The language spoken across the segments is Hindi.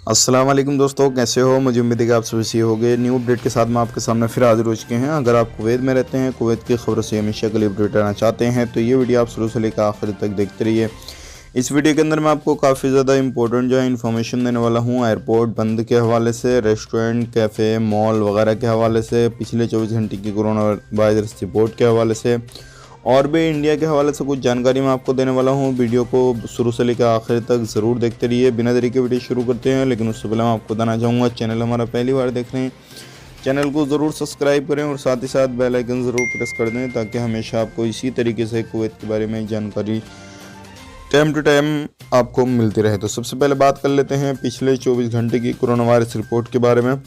अस्सलाम वालेकुम दोस्तों, कैसे हो। मुझे उम्मीद है कि आप सभी सही हो गए। न्यू अपडेट के साथ मैं आपके सामने फिर हाजिर हो चुके हैं। अगर आप कुवैत में रहते हैं, कुवैत की खबरों से हमेशा के लिए अपडेट रहना चाहते हैं तो ये वीडियो आप शुरू से लेकर आखिर तक देखते रहिए। इस वीडियो के अंदर मैं आपको काफ़ी ज़्यादा इंपॉर्टेंट जो है इन्फॉर्मेशन देने वाला हूँ। एयरपोर्ट बंद के हवाले से, रेस्टोरेंट, कैफ़े, मॉल वगैरह के हवाले से, पिछले 24 घंटे की कोरोना वायरस रिपोर्ट के हवाले से और भी इंडिया के हवाले से कुछ जानकारी मैं आपको देने वाला हूँ। वीडियो को शुरू से लेकर आखिर तक ज़रूर देखते रहिए। बिना देरी के वीडियो शुरू करते हैं, लेकिन उससे पहले मैं आपको बताना चाहूँगा, चैनल हमारा पहली बार देख रहे हैं, चैनल को ज़रूर सब्सक्राइब करें और साथ ही साथ बेल आइकन ज़रूर प्रेस कर दें, ताकि हमेशा आपको इसी तरीके से कुवैत के बारे में जानकारी टाइम टू टाइम आपको मिलती रहे। तो सबसे पहले बात कर लेते हैं पिछले 24 घंटे की कोरोना वायरस रिपोर्ट के बारे में।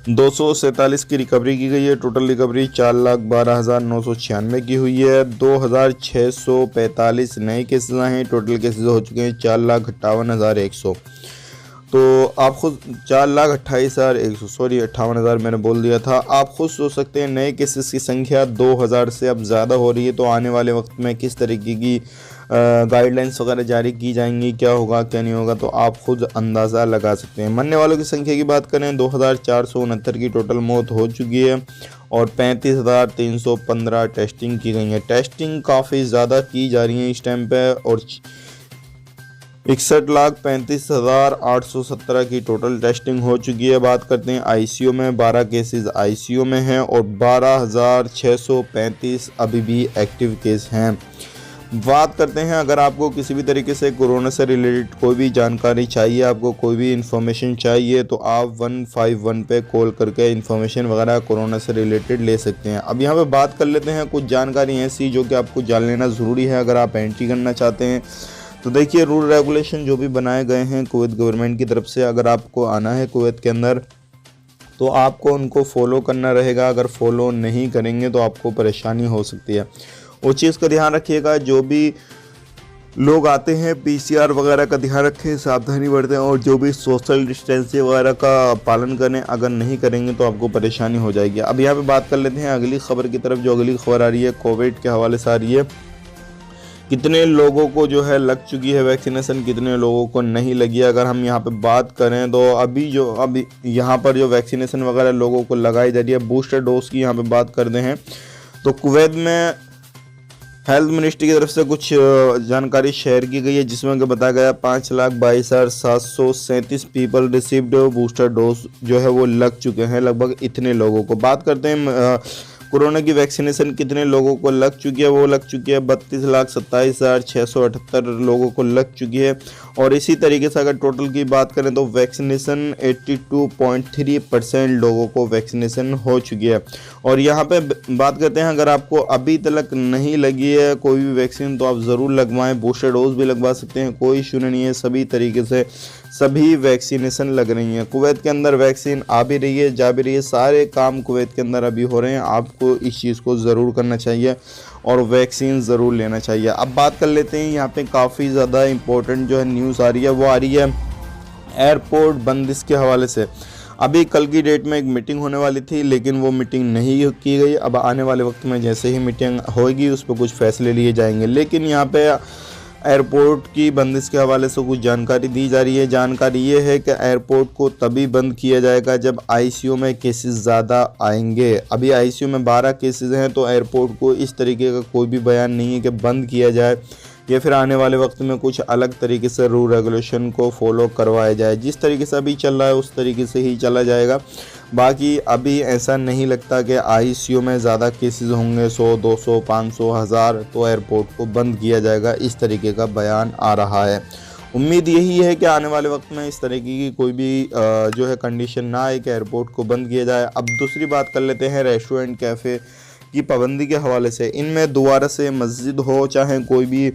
247 की रिकवरी की गई है। टोटल रिकवरी 4,12,996 की हुई है। 2,645 नए केसेस आए हैं। टोटल केसेस हो चुके हैं 4,58,100। तो आप खुद 4,28,100, सॉरी 58,000 मैंने बोल दिया था। आप खुद सोच सकते हैं नए केसेस की संख्या 2,000 से अब ज़्यादा हो रही है, तो आने वाले वक्त में किस तरीके की गाइडलाइंस वगैरह जारी की जाएंगी, क्या होगा क्या नहीं होगा, तो आप खुद अंदाज़ा लगा सकते हैं। मरने वालों की संख्या की बात करें, 2,469 की टोटल मौत हो चुकी है और 35,315 टेस्टिंग की गई है। टेस्टिंग काफ़ी ज़्यादा की जा रही है इस टाइम पे और 61,35,817 की टोटल टेस्टिंग हो चुकी है। बात करते हैं आईसीयू में, 12 केसेस आईसीयू में हैं और 12,635 अभी भी एक्टिव केस हैं। बात करते हैं, अगर आपको किसी भी तरीके से कोरोना से रिलेटेड कोई भी जानकारी चाहिए, आपको कोई भी इन्फॉर्मेशन चाहिए, तो आप 151 पे कॉल करके इन्फॉर्मेशन वगैरह कोरोना से रिलेटेड ले सकते हैं। अब यहाँ पे बात कर लेते हैं कुछ जानकारी ऐसी जो कि आपको जान लेना ज़रूरी है अगर आप एंट्री करना चाहते हैं। तो देखिए, रूल रेगुलेशन जो भी बनाए गए हैं कुवैत गवर्नमेंट की तरफ से, अगर आपको आना है कुवैत के अंदर तो आपको उनको फॉलो करना रहेगा। अगर फॉलो नहीं करेंगे तो आपको परेशानी हो सकती है। उस चीज़ का ध्यान रखिएगा, जो भी लोग आते हैं पीसीआर वगैरह का ध्यान रखें, सावधानी बरतें और जो भी सोशल डिस्टेंसिंग वगैरह का पालन करें। अगर नहीं करेंगे तो आपको परेशानी हो जाएगी। अब यहाँ पे बात कर लेते हैं अगली खबर की तरफ। जो अगली खबर आ रही है कोविड के हवाले से आ रही है। कितने लोगों को जो है लग चुकी है वैक्सीनेशन, कितने लोगों को नहीं लगी है। अगर हम यहाँ पे बात करें तो अभी यहाँ पर जो वैक्सीनेशन वगैरह लोगों को लगाई जा रही है, बूस्टर डोज की यहाँ पे बात करते हैं तो कुवैत में हेल्थ मिनिस्ट्री की तरफ से कुछ जानकारी शेयर की गई है, जिसमें कि बताया गया 5,22,737 पीपल रिसीव्ड बूस्टर डोज जो है वो लग चुके हैं। लगभग इतने लोगों को बात करते हैं कोरोना की वैक्सीनेशन कितने लोगों को लग चुकी है। वो लग चुकी है 32,27,678 लोगों को लग चुकी है। और इसी तरीके से अगर टोटल की बात करें तो वैक्सीनेशन 82.3% लोगों को वैक्सीनेशन हो चुकी है। और यहाँ पे बात करते हैं, अगर आपको अभी तक नहीं लगी है कोई भी वैक्सीन तो आप ज़रूर लगवाएं। बूस्टर डोज भी लगवा सकते हैं, कोई इशू नहीं है। सभी तरीके से सभी वैक्सीनेशन लग रही हैं। कुवैत के अंदर वैक्सीन आ भी रही है, जा भी रही है। सारे काम कुवैत के अंदर अभी हो रहे हैं। आपको इस चीज़ को ज़रूर करना चाहिए और वैक्सीन ज़रूर लेना चाहिए। अब बात कर लेते हैं, यहाँ पे काफ़ी ज़्यादा इम्पोर्टेंट जो है न्यूज़ आ रही है, वो आ रही है एयरपोर्ट बंदिश के हवाले से। अभी कल की डेट में एक मीटिंग होने वाली थी, लेकिन वो मीटिंग नहीं की गई। अब आने वाले वक्त में जैसे ही मीटिंग होगी उस पर कुछ फैसले लिए जाएंगे। लेकिन यहाँ पे एयरपोर्ट की बंदिश के हवाले से कुछ जानकारी दी जा रही है। जानकारी ये है कि एयरपोर्ट को तभी बंद किया जाएगा जब आईसीयू में केसेस ज़्यादा आएंगे। अभी आईसीयू में 12 केसेस हैं, तो एयरपोर्ट को इस तरीके का कोई भी बयान नहीं है कि बंद किया जाए या फिर आने वाले वक्त में कुछ अलग तरीके से रूल रेगुलेशन को फॉलो करवाया जाए। जिस तरीके से अभी चल रहा है उस तरीके से ही चला जाएगा। बाकी अभी ऐसा नहीं लगता कि आईसीयू में ज़्यादा केसेस होंगे, 100, 200, 500, 1000, तो एयरपोर्ट को बंद किया जाएगा, इस तरीके का बयान आ रहा है। उम्मीद यही है कि आने वाले वक्त में इस तरीके की कोई भी जो है कंडीशन ना आए कि एयरपोर्ट को बंद किया जाए। अब दूसरी बात कर लेते हैं रेस्टोरेंट, कैफ़े की पाबंदी के हवाले से। इनमें दोबारा से मस्जिद हो, चाहे कोई भी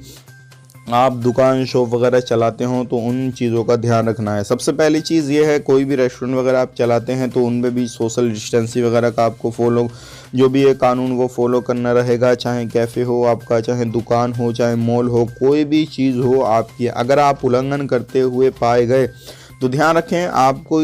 आप दुकान शॉप वगैरह चलाते हो, तो उन चीज़ों का ध्यान रखना है। सबसे पहली चीज़ ये है, कोई भी रेस्टोरेंट वगैरह आप चलाते हैं तो उनमें भी सोशल डिस्टेंसिंग वगैरह का आपको फॉलो, जो भी है कानून वो फॉलो करना रहेगा। चाहे कैफ़े हो आपका, चाहे दुकान हो, चाहे मॉल हो, कोई भी चीज़ हो आपकी, अगर आप उल्लंघन करते हुए पाए गए तो ध्यान रखें, आपको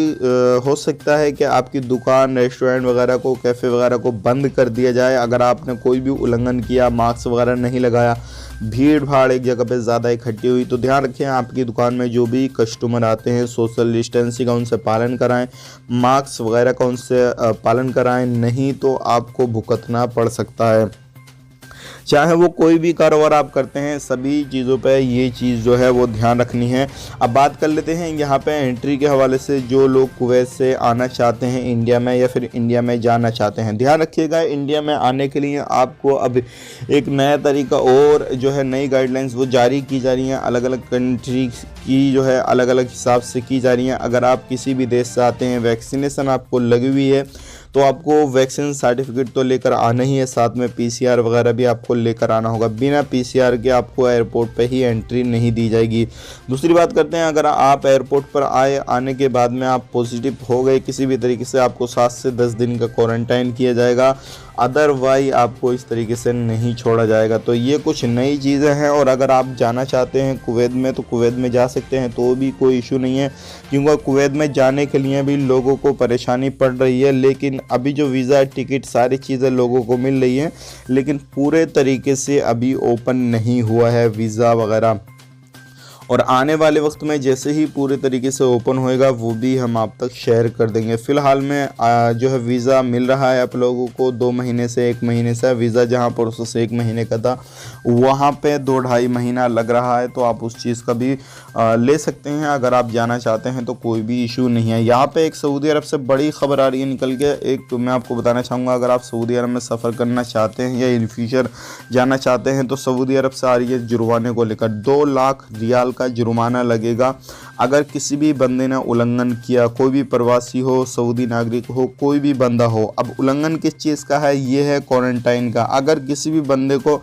हो सकता है कि आपकी दुकान, रेस्टोरेंट वगैरह को, कैफ़े वगैरह को बंद कर दिया जाए अगर आपने कोई भी उल्लंघन किया, मास्क वगैरह नहीं लगाया, भीड़ भाड़ एक जगह पे ज़्यादा इकट्ठी हुई। तो ध्यान रखें, आपकी दुकान में जो भी कस्टमर आते हैं सोशल डिस्टेंसिंग का उनसे पालन कराएं, मास्क वगैरह का उनसे पालन कराएं, नहीं तो आपको भुगतना पड़ सकता है। चाहे वो कोई भी कारोबार आप करते हैं, सभी चीज़ों पे ये चीज़ जो है वो ध्यान रखनी है। अब बात कर लेते हैं यहाँ पे एंट्री के हवाले से। जो लोग कुवैत से आना चाहते हैं इंडिया में या फिर इंडिया में जाना चाहते हैं, ध्यान रखिएगा, इंडिया में आने के लिए आपको अब एक नया तरीका और जो है नई गाइडलाइंस वो जारी की जा रही हैं। अलग अलग कंट्री की जो है अलग अलग हिसाब से की जा रही हैं। अगर आप किसी भी देश से आते हैं, वैक्सीनेशन आपको लगी हुई है, तो आपको वैक्सीन सर्टिफिकेट तो लेकर आना ही है, साथ में पीसीआर वगैरह भी आपको लेकर आना होगा। बिना पीसीआर के आपको एयरपोर्ट पे ही एंट्री नहीं दी जाएगी। दूसरी बात करते हैं, अगर आप एयरपोर्ट पर आने के बाद में आप पॉजिटिव हो गए किसी भी तरीके से, आपको 7 से 10 दिन का क्वारंटाइन किया जाएगा, अदरवाइज आपको इस तरीके से नहीं छोड़ा जाएगा। तो ये कुछ नई चीज़ें हैं। और अगर आप जाना चाहते हैं कुवैत में, तो कुवैत में जा सकते हैं, तो भी कोई इशू नहीं है, क्योंकि कुवैत में जाने के लिए भी लोगों को परेशानी पड़ रही है। लेकिन अभी जो वीज़ा, टिकट, सारी चीज़ें लोगों को मिल रही हैं, लेकिन पूरे तरीके से अभी ओपन नहीं हुआ है वीज़ा वगैरह। और आने वाले वक्त में जैसे ही पूरे तरीके से ओपन होएगा वो भी हम आप तक शेयर कर देंगे। फ़िलहाल में जो है वीज़ा मिल रहा है आप लोगों को 2 महीने से 1 महीने से। वीज़ा जहां प्रोसेस 1 महीने का था, वहां पे 2-2.5 महीना लग रहा है। तो आप उस चीज़ का भी ले सकते हैं। अगर आप जाना चाहते हैं तो कोई भी इशू नहीं है। यहाँ पे एक सऊदी अरब से बड़ी खबर आ रही है निकल के। एक तो मैं आपको बताना चाहूँगा, अगर आप सऊदी अरब में सफ़र करना चाहते हैं या इन फ्यूचर जाना चाहते हैं, तो सऊदी अरब से आ रही है जुर्माने को लेकर 2 लाख रियाल का जुर्माना लगेगा अगर किसी भी बंदे ने उल्लंघन किया। कोई भी प्रवासी हो, सऊदी नागरिक हो, कोई भी बंदा हो। अब उल्लंघन किस चीज़ का है? ये है क्वारंटाइन का। अगर किसी भी बंदे को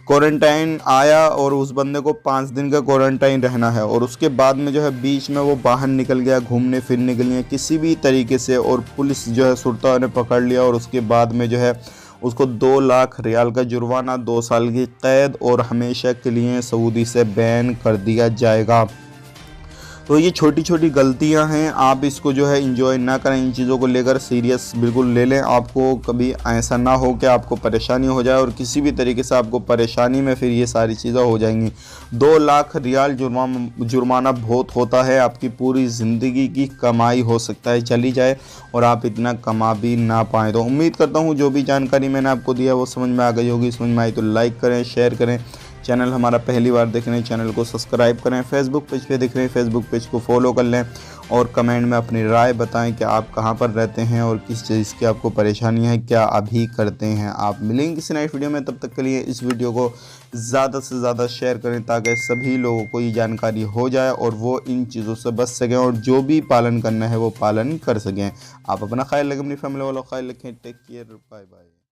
क्वारंटाइन आया और उस बंदे को 5 दिन का क्वारंटाइन रहना है, और उसके बाद में जो है बीच में वो बाहर निकल गया घूमने फिरने के लिए किसी भी तरीके से, और पुलिस जो है सुरता ने पकड़ लिया, और उसके बाद में जो है उसको 2 लाख रियाल का जुर्माना, 2 साल की कैद, और हमेशा के लिए सऊदी से बैन कर दिया जाएगा। तो ये छोटी छोटी गलतियां हैं, आप इसको जो है एंजॉय ना करें, इन चीज़ों को लेकर सीरियस बिल्कुल ले लें। आपको कभी ऐसा ना हो कि आपको परेशानी हो जाए, और किसी भी तरीके से आपको परेशानी में फिर ये सारी चीज़ें हो जाएंगी। 2 लाख रियाल जुर्माना बहुत होता है, आपकी पूरी ज़िंदगी की कमाई हो सकता है चली जाए, और आप इतना कमा भी ना पाएँ। तो उम्मीद करता हूँ जो भी जानकारी मैंने आपको दिया वो समझ में आ गई होगी। समझ में आई तो लाइक करें, शेयर करें। चैनल हमारा पहली बार देख रहे हैं, चैनल को सब्सक्राइब करें। फेसबुक पेज पे देख रहे हैं, फेसबुक पेज को फॉलो कर लें, और कमेंट में अपनी राय बताएं कि आप कहां पर रहते हैं और किस चीज़ की आपको परेशानी है, क्या अभी करते हैं आप। मिलेंगे किसी नई वीडियो में, तब तक के लिए इस वीडियो को ज़्यादा से ज़्यादा शेयर करें, ताकि सभी लोगों को ये जानकारी हो जाए और वो इन चीज़ों से बच सकें, और जो भी पालन करना है वो पालन कर सकें। आप अपना ख्याल रखें, अपनी फैमिली वालों का ख्याल रखें। Take care, bye bye.